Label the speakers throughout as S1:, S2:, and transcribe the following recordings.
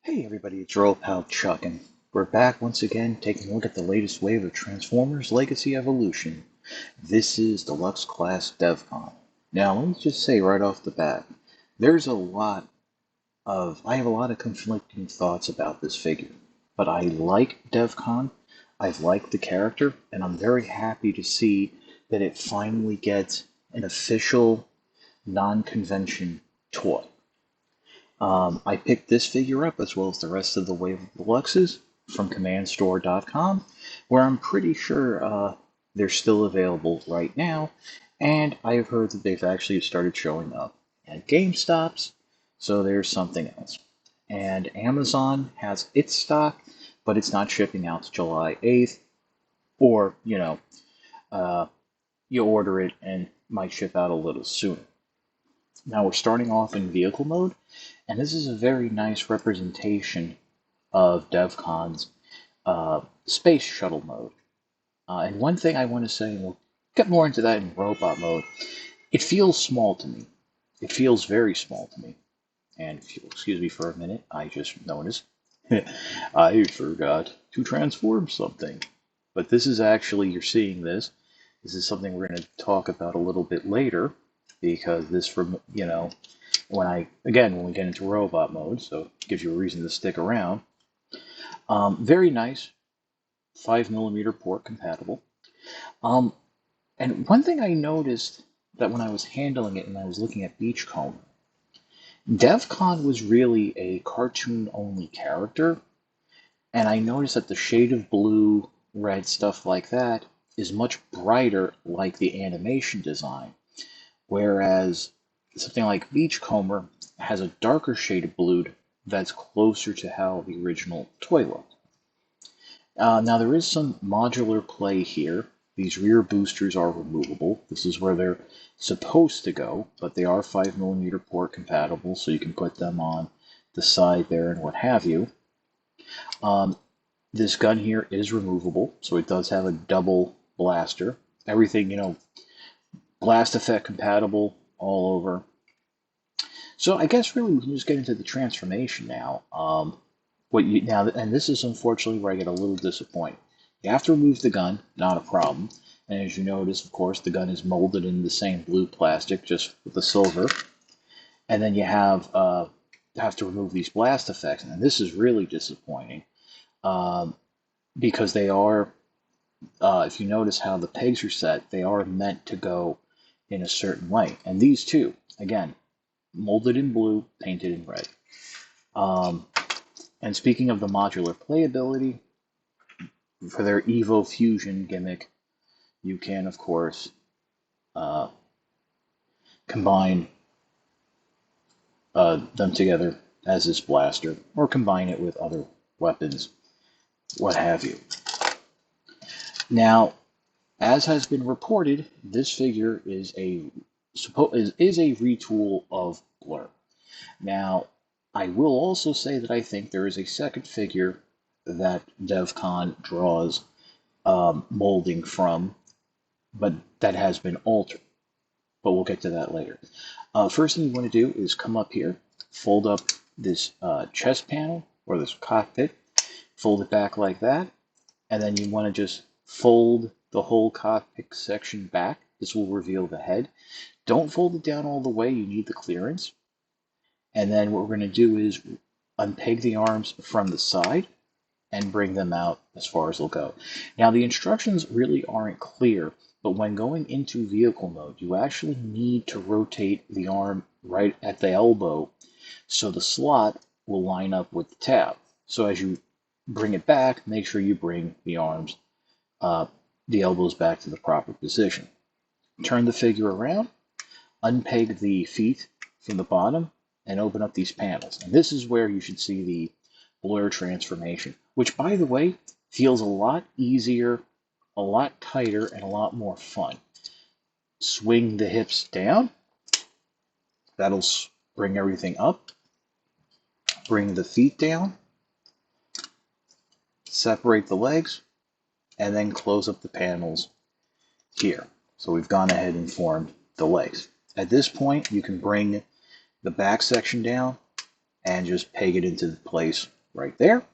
S1: Hey everybody, it's your old pal Chuck, and we're back once again taking a look at the latest wave of Transformers Legacy Evolution. This is Deluxe Class Devcon. Now, let me just say right off the bat, I have a lot of conflicting thoughts about this figure. But I like Devcon, I've liked the character, and I'm very happy to see that it finally gets an official, non-convention toy. I picked this figure up as well as the rest of the wave of deluxes from commandstore.com, where I'm pretty sure they're still available right now, and I've heard that they've actually started showing up at GameStops, so there's something else. And Amazon has its stock, but it's not shipping out to July 8th, or, uh, you order it and might ship out a little sooner. Now we're starting off in vehicle mode, and this is a very nice representation of Devcon's space shuttle mode. And one thing I want to say, and we'll get more into that in robot mode, it feels small to me. It feels very small to me. And if you'll excuse me for a minute, I just noticed I forgot to transform something. But this is actually, you're seeing this. This is something we're going to talk about a little bit later, because this, from when we get into robot mode, so it gives you a reason to stick around. Very nice, 5mm port compatible. And one thing I noticed that when I was handling it and I was looking at Beachcomber, Devcon was really a cartoon-only character, and I noticed that the shade of blue, red, stuff like that is much brighter like the animation design, whereas something like Beachcomber has a darker shade of blue that's closer to how the original toy looked. Now there is some modular play here. These rear boosters are removable. This is where they're supposed to go, but they are 5mm port compatible, so you can put them on the side there and what have you. This gun here is removable, so it does have a double blaster. Everything, blast effect compatible all over. So I guess really we can just get into the transformation now. And this is unfortunately where I get a little disappointed. You have to remove the gun, not a problem. And as you notice, of course, the gun is molded in the same blue plastic, just with the silver. And then you have to remove these blast effects, and this is really disappointing because they are. If you notice how the pegs are set, they are meant to go in a certain way. And these two, again, molded in blue, painted in red. And speaking of the modular playability, for their Evo Fusion gimmick, you can, of course, combine them together as this blaster, or combine it with other weapons, what have you. Now, as has been reported, this figure is a retool of Blur. Now, I will also say that I think there is a second figure that Devcon draws molding from, but that has been altered. But we'll get to that later. First thing you want to do is come up here, fold up this chest panel, or this cockpit, fold it back like that, and then you want to just fold the whole cockpit section back. This will reveal the head. Don't fold it down all the way, you need the clearance. And then what we're going to do is unpeg the arms from the side and bring them out as far as they'll go. Now the instructions really aren't clear, but when going into vehicle mode, you actually need to rotate the arm right at the elbow so the slot will line up with the tab. So as you bring it back, make sure you bring the arms, the elbows back to the proper position. Turn the figure around, unpeg the feet from the bottom, and open up these panels. And this is where you should see the Blur transformation, which, by the way, feels a lot easier, a lot tighter, and a lot more fun. Swing the hips down. That'll bring everything up. Bring the feet down. Separate the legs, and then close up the panels here. So we've gone ahead and formed the legs. At this point, you can bring the back section down and just peg it into place right there.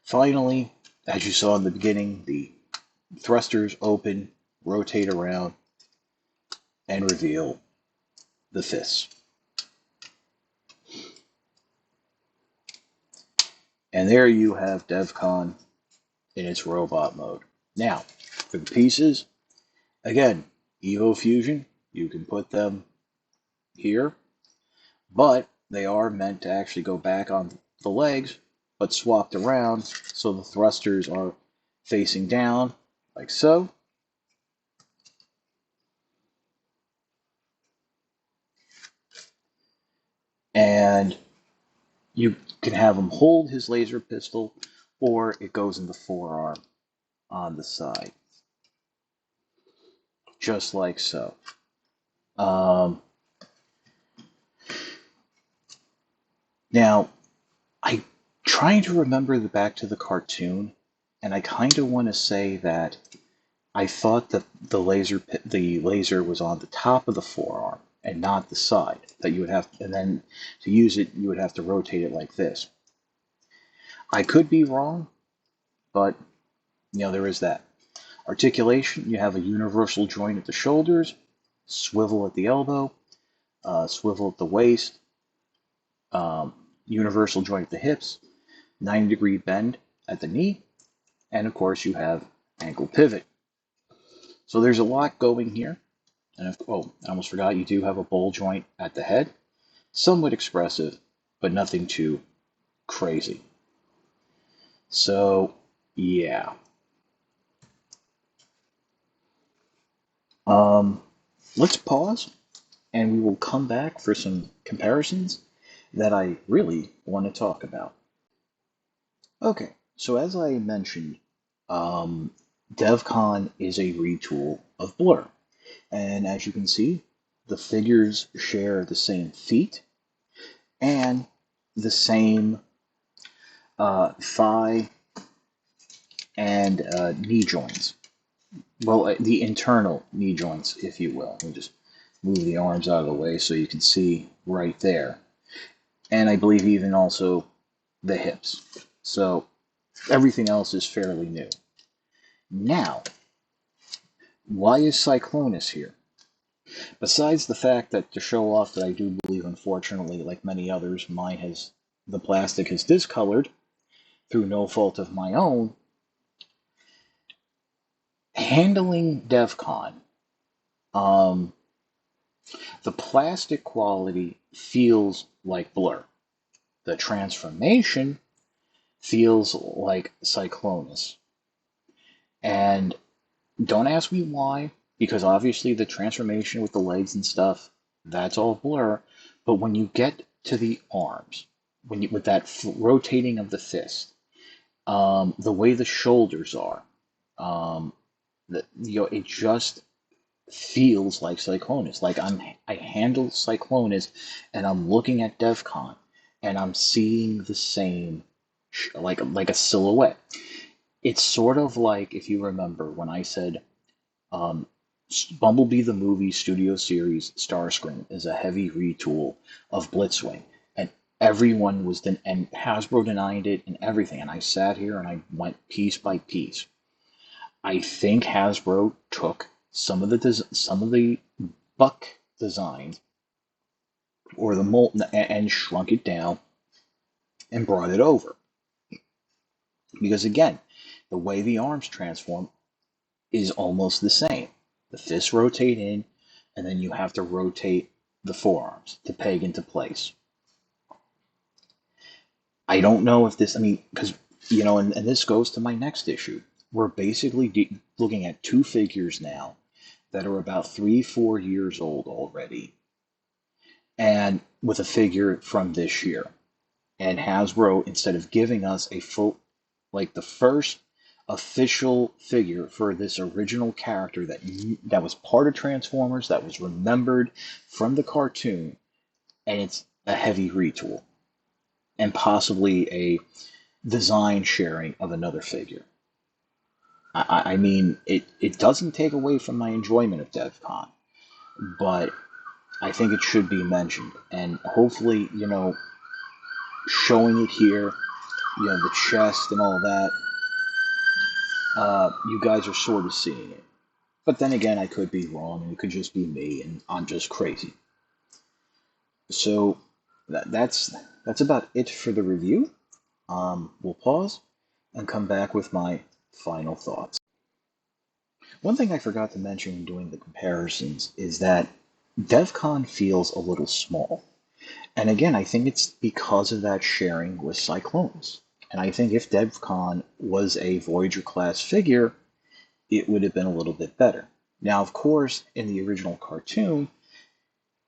S1: Finally, as you saw in the beginning, the thrusters open, rotate around, and reveal the fists. And there you have Devcon in its robot mode. Now, for the pieces, again, Evo Fusion, you can put them here, but they are meant to actually go back on the legs, but swapped around so the thrusters are facing down, like so. And you can have him hold his laser pistol, or it goes in the forearm on the side, just like so. Now, I'm trying to remember back to the cartoon, and I kind of want to say that I thought that the laser was on the top of the forearm and not the side. That you would have, and then to use it, you would have to rotate it like this. I could be wrong, but there is that. Articulation, you have a universal joint at the shoulders, swivel at the elbow, swivel at the waist, universal joint at the hips, 90-degree bend at the knee, and of course you have ankle pivot. So there's a lot going here. And I almost forgot, you do have a ball joint at the head. Somewhat expressive, but nothing too crazy. So, yeah. Let's pause, and we will come back for some comparisons that I really want to talk about. Okay, so as I mentioned, Devcon is a retool of Blur. And as you can see, the figures share the same feet and the same thigh and knee joints. Well, the internal knee joints, if you will. Let me just move the arms out of the way so you can see right there. And I believe even also the hips. So everything else is fairly new. Now, why is Cyclonus here? Besides the fact that to show off that I do believe, unfortunately, like many others, the plastic has discolored through no fault of my own, handling Devcon, the plastic quality feels like Blur. The transformation feels like Cyclonus. And don't ask me why, because obviously the transformation with the legs and stuff, that's all Blur. But when you get to the arms, with that rotating of the fist, the way the shoulders are, it just feels like Cyclonus. Like I handle Cyclonus, and I'm looking at Devcon, and I'm seeing the same, like a silhouette. It's sort of like, if you remember when I said Bumblebee the movie studio series Starscream is a heavy retool of Blitzwing, and everyone and Hasbro denied it and everything, and I sat here and I went piece by piece. I think Hasbro took some of the buck designs or the mold and shrunk it down and brought it over, because again, the way the arms transform is almost the same. The fists rotate in, and then you have to rotate the forearms to peg into place. I don't know if this, because, and this goes to my next issue. We're basically looking at two figures now that are about 3-4 years old already, and with a figure from this year. And Hasbro, instead of giving us a full, like the first official figure for this original character that was part of Transformers, that was remembered from the cartoon, and it's a heavy retool, and possibly a design sharing of another figure. I mean, it doesn't take away from my enjoyment of Devcon, but I think it should be mentioned, and hopefully, showing it here, the chest and all that, you guys are sort of seeing it. But then again, I could be wrong, and it could just be me, and I'm just crazy. So that's about it for the review. We'll pause and come back with my final thoughts. One thing I forgot to mention when doing the comparisons is that Devcon feels a little small. And again, I think it's because of that sharing with Cyclonus. And I think if Devcon was a Voyager class figure, it would have been a little bit better. Now, of course, in the original cartoon,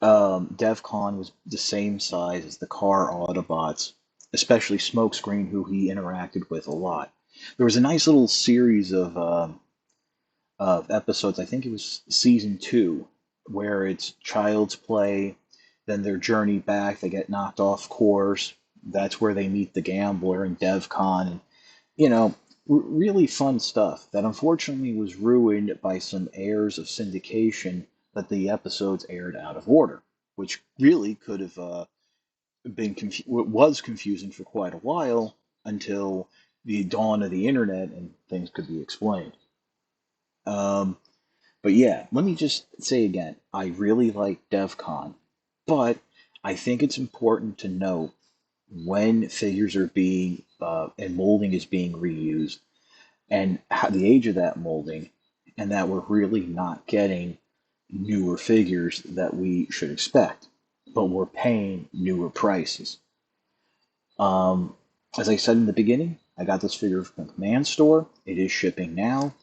S1: Devcon was the same size as the car Autobots, especially Smokescreen, who he interacted with a lot. There was a nice little series of episodes, I think it was season 2, where it's Child's Play, then their journey back, they get knocked off course. That's where they meet the gambler and Devcon, and really fun stuff that unfortunately was ruined by some errors of syndication that the episodes aired out of order, which really could have was confusing for quite a while until the dawn of the internet and things could be explained. But yeah, let me just say again, I really like Devcon, but I think it's important to note when figures are being and molding is being reused, and how the age of that molding, and that we're really not getting newer figures that we should expect, but we're paying newer prices. As I said in the beginning, I got this figure from the command store. It is shipping now.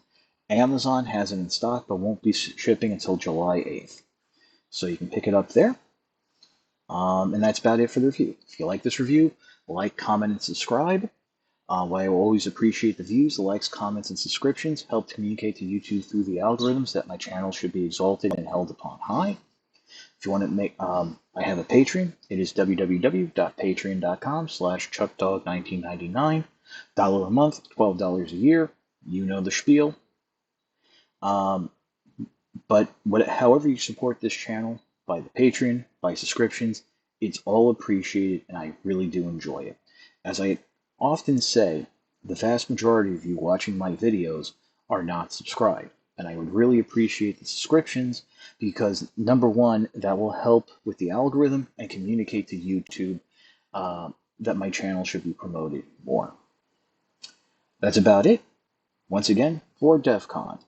S1: Amazon has it in stock, but won't be shipping until July 8th. So you can pick it up there. And that's about it for the review. If you like this review, like, comment, and subscribe. While I will always appreciate the views, the likes, comments, and subscriptions help to communicate to YouTube through the algorithms that my channel should be exalted and held upon high. If you want to make, I have a Patreon. It is www.patreon.com/chuckdog1999. $1 a month, $12 a year. You know the spiel. But however you support this channel, by the Patreon, by subscriptions, it's all appreciated, and I really do enjoy it. As I often say, the vast majority of you watching my videos are not subscribed, and I would really appreciate the subscriptions because, number one, that will help with the algorithm and communicate to YouTube that my channel should be promoted more. That's about it. Once again, for Devcon,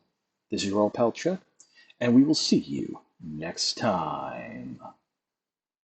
S1: this is your old pal Chuck, and we will see you next time.